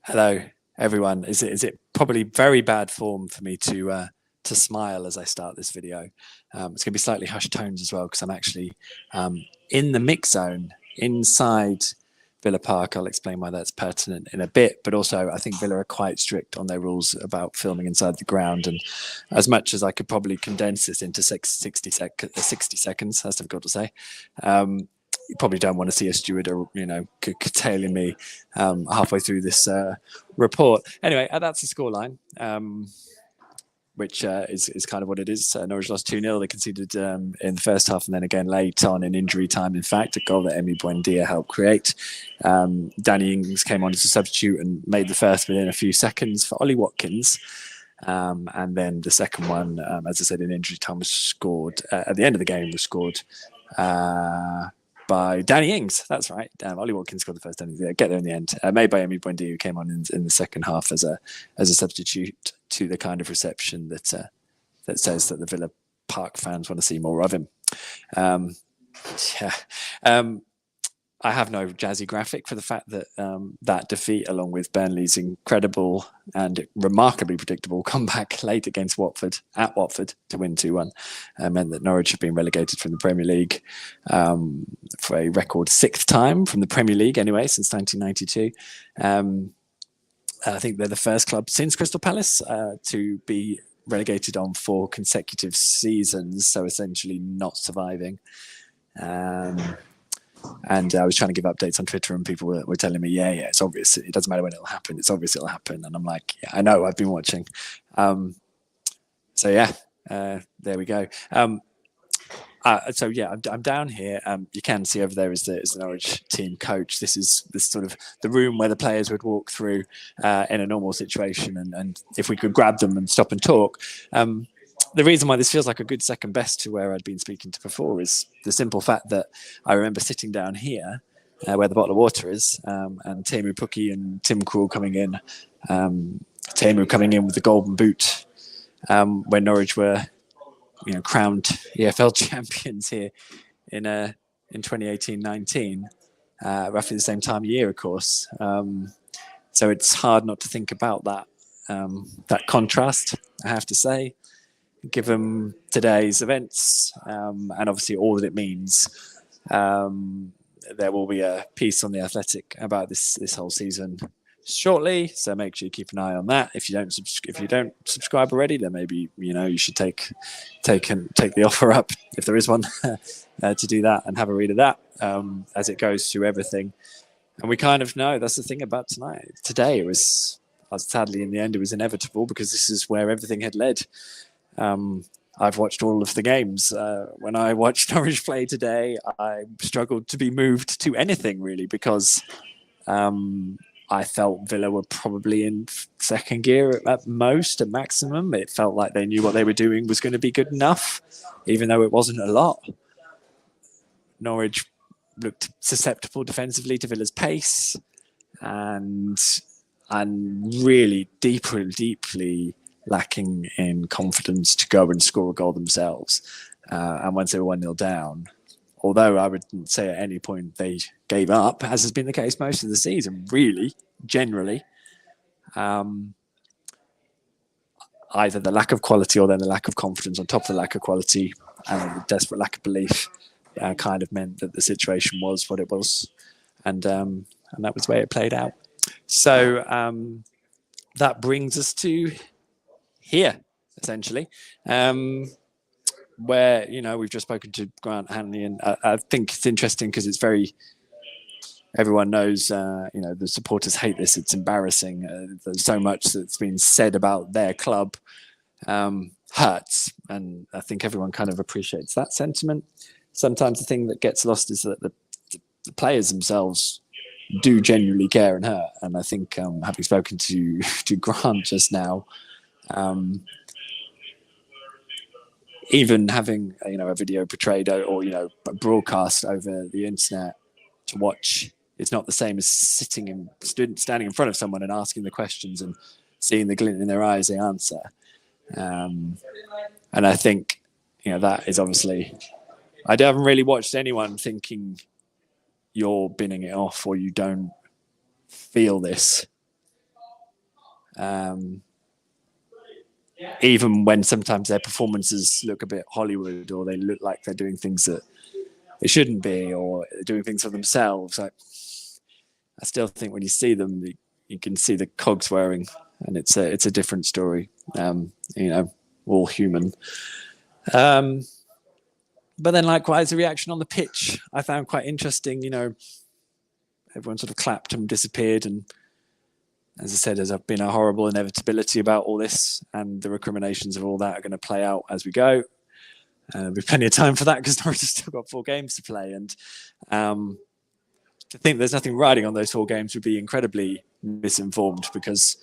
Hello, everyone. Is it probably very bad form for me to smile as I start this video? It's going to be slightly hushed tones as well because I'm actually in the mix zone inside Villa Park. I'll explain why that's pertinent in a bit. But also, I think Villa are quite strict on their rules about filming inside the ground. And as much as I could probably condense this into 60 seconds, that's difficult to say. You probably don't want to see a steward, curtailing me halfway through this report. Anyway, that's the scoreline, which is kind of what it is. Norwich lost 2-0. They conceded in the first half, and then again late on in injury time. In fact, a goal that Emi Buendia helped create. Danny Ings came on as a substitute and made the first within a few seconds for Ollie Watkins. And then the second one, as I said, in injury time, was scored at the end of the game. Was scored by Danny Ings. That's right. Ollie Watkins scored the first. Get there in the end. Made by Emi Buendia, who came on in the second half as a substitute to the kind of reception that says that the Villa Park fans want to see more of him. I have no jazzy graphic for the fact that that defeat, along with Burnley's incredible and remarkably predictable comeback late against Watford, at Watford, to win 2-1, meant that Norwich have been relegated from the Premier League for a record 6th time from the Premier League, anyway, since 1992. I think they're the first club since Crystal Palace to be relegated on 4 consecutive seasons, so essentially not surviving. And I was trying to give updates on Twitter, and people were telling me, yeah, it's obvious. It doesn't matter when it'll happen. It's obvious it'll happen. And I'm like, yeah, I know. I've been watching. There we go. I'm down here. You can see over there is the Norwich team coach. This is sort of the room where the players would walk through in a normal situation. And if we could grab them and stop and talk. The reason why this feels like a good second best to where I'd been speaking to before is the simple fact that I remember sitting down here where the bottle of water is, and Teemu Pukki and Tim Krul coming in. Teemu coming in with the golden boot when Norwich were, crowned EFL champions here in 2018-19, roughly the same time of year, of course. So it's hard not to think about that contrast, I have to say, given today's events and obviously all that it means. There will be a piece on The Athletic about this whole season shortly, so make sure you keep an eye on that. If you don't subscribe already, then maybe you should take the offer up, if there is one, to do that and have a read of that as it goes through everything. And we kind of know that's the thing about today. It was, sadly, in the end, it was inevitable because this is where everything had led. I've watched all of the games. When I watched Norwich play today, I struggled to be moved to anything, really, because I felt Villa were probably in second gear at maximum. It felt like they knew what they were doing was going to be good enough, even though it wasn't a lot. Norwich looked susceptible defensively to Villa's pace, and really deeply lacking in confidence to go and score a goal themselves. And once they were 1-0 down, although I wouldn't say at any point they gave up, as has been the case most of the season, really, generally, either the lack of quality or then the lack of confidence on top of the lack of quality and the desperate lack of belief kind of meant that the situation was what it was. And that was the way it played out. So that brings us to here, essentially, where we've just spoken to Grant Hanley, and I think it's interesting because it's very. Everyone knows, the supporters hate this. It's embarrassing. There's so much that's been said about their club hurts, and I think everyone kind of appreciates that sentiment. Sometimes the thing that gets lost is that the players themselves do genuinely care and hurt, and I think having spoken to Grant just now. Even having a video portrayed or broadcast over the internet to watch, it's not the same as standing in front of someone and asking the questions and seeing the glint in their eyes they answer. And I think that is obviously, I haven't really watched anyone thinking you're binning it off or you don't feel this Even when sometimes their performances look a bit Hollywood, or they look like they're doing things that they shouldn't be, or they're doing things for themselves. I still think when you see them, you can see the cogs whirring, and it's a different story. All human. But then likewise, the reaction on the pitch I found quite interesting. Everyone sort of clapped and disappeared. And as I said, there's been a horrible inevitability about all this, and the recriminations of all that are going to play out as we go. There'll be plenty of time for that because Norwich has still got 4 games to play. And to think there's nothing riding on those 4 games would be incredibly misinformed because,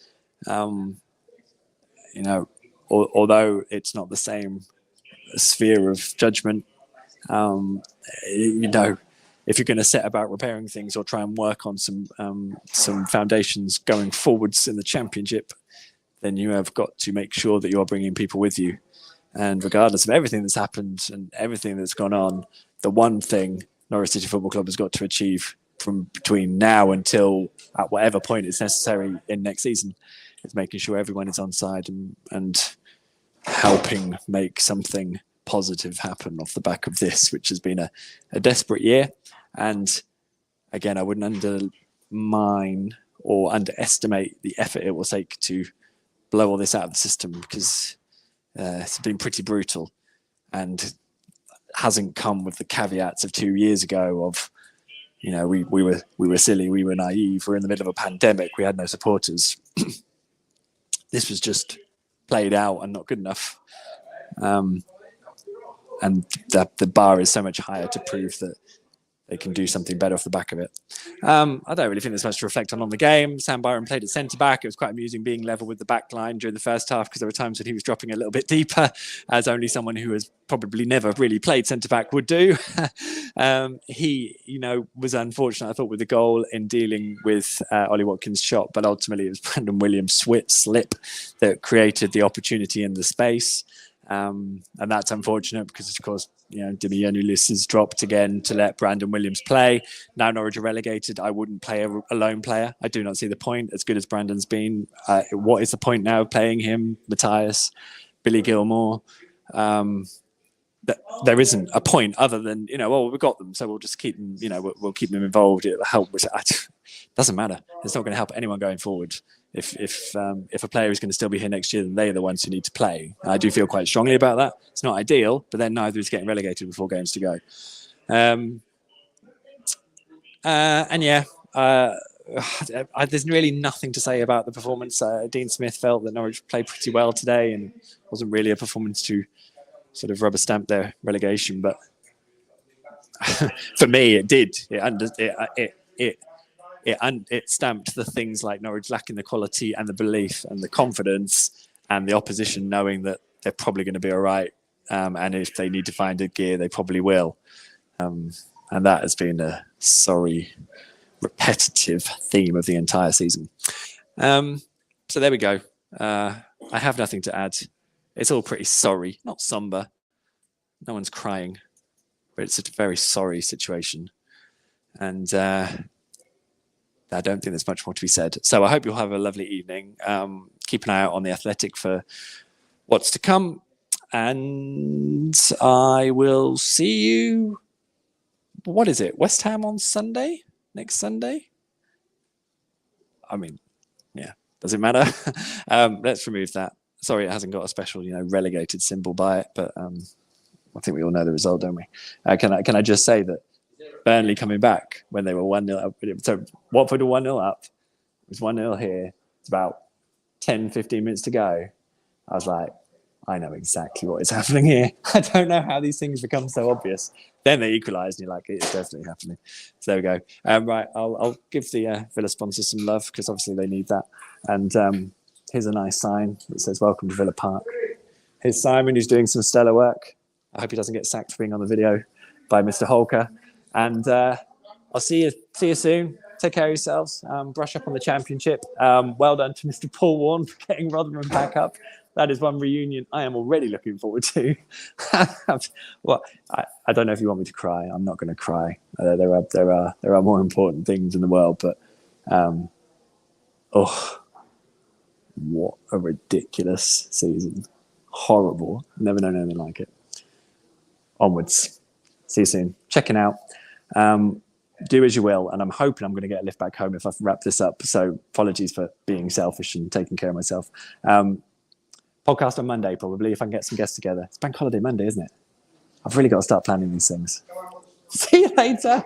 although it's not the same sphere of judgment, if you're going to set about repairing things or try and work on some foundations going forwards in the Championship, then you have got to make sure that you're bringing people with you. And regardless of everything that's happened and everything that's gone on, the one thing Norwich City Football Club has got to achieve from between now until at whatever point it's necessary in next season is making sure everyone is on side and helping make something positive happen off the back of this, which has been a desperate year. And again, I wouldn't undermine or underestimate the effort it will take to blow all this out of the system, because it's been pretty brutal and hasn't come with the caveats of 2 years ago of, we were silly, we were naive, we're in the middle of a pandemic, we had no supporters. This was just played out and not good enough. And the bar is so much higher to prove that they can do something better off the back of it. I don't really think there's much to reflect on the game. Sam Byron played at centre-back. It was quite amusing being level with the back line during the first half, because there were times when he was dropping a little bit deeper, as only someone who has probably never really played centre-back would do. He, was unfortunate, I thought, with the goal in dealing with Ollie Watkins' shot, but ultimately it was Brandon Williams' slip that created the opportunity in the space. And that's unfortunate because, of course, Demi-Yanulis has dropped again to let Brandon Williams play. Now Norwich are relegated. I wouldn't play a lone player. I do not see the point, as good as Brandon's been. What is the point now of playing him, Matthias, Billy Gilmore? There isn't a point other than, we've got them, so we'll just keep them, we'll keep them involved. It'll help. Doesn't matter. It's not going to help anyone going forward. If a player is going to still be here next year, then they're the ones who need to play. I do feel quite strongly about that. It's not ideal, but then neither is getting relegated with 4 games to go. There's really nothing to say about the performance. Dean Smith felt that Norwich played pretty well today, and it wasn't really a performance to sort of rubber stamp their relegation. But for me, it did. It stamped the things like Norwich lacking the quality and the belief and the confidence, and the opposition knowing that they're probably going to be all right. And if they need to find a gear, they probably will. And that has been a sorry, repetitive theme of the entire season. So there we go. I have nothing to add. It's all pretty sorry, not somber. No one's crying, but it's a very sorry situation. And I don't think there's much more to be said. So I hope you'll have a lovely evening. Keep an eye out on The Athletic for what's to come. And I will see you. What is it? West Ham on Sunday? Next Sunday? I mean, yeah, does it matter? Let's remove that. Sorry, it hasn't got a special, relegated symbol by it, but I think we all know the result, don't we? Can I just say that Burnley coming back when they were 1-0 up. So Watford were 1-0 up. It was 1-0 here. It's about 10, 15 minutes to go. I was like, I know exactly what is happening here. I don't know how these things become so obvious. Then they equalised and you're like, it's definitely happening. So there we go. Right, I'll give the Villa sponsors some love because obviously they need that. And here's a nice sign that says, "Welcome to Villa Park." Here's Simon, who's doing some stellar work. I hope he doesn't get sacked for being on the video by Mr. Holker. And I'll see you soon. Take care of yourselves. Brush up on the Championship. Well done to Mr. Paul Warne for getting Rotherham back up. That is one reunion I am already looking forward to. Well, I don't know if you want me to cry. I'm not going to cry. There are more important things in the world, but What a ridiculous season. Horrible. Never known anything like it. Onwards. See you soon. Checking out. Do as you will. And I'm hoping I'm going to get a lift back home if I wrap this up. So apologies for being selfish and taking care of myself. Podcast on Monday, probably, if I can get some guests together. It's Bank Holiday Monday, isn't it? I've really got to start planning these things. See you later.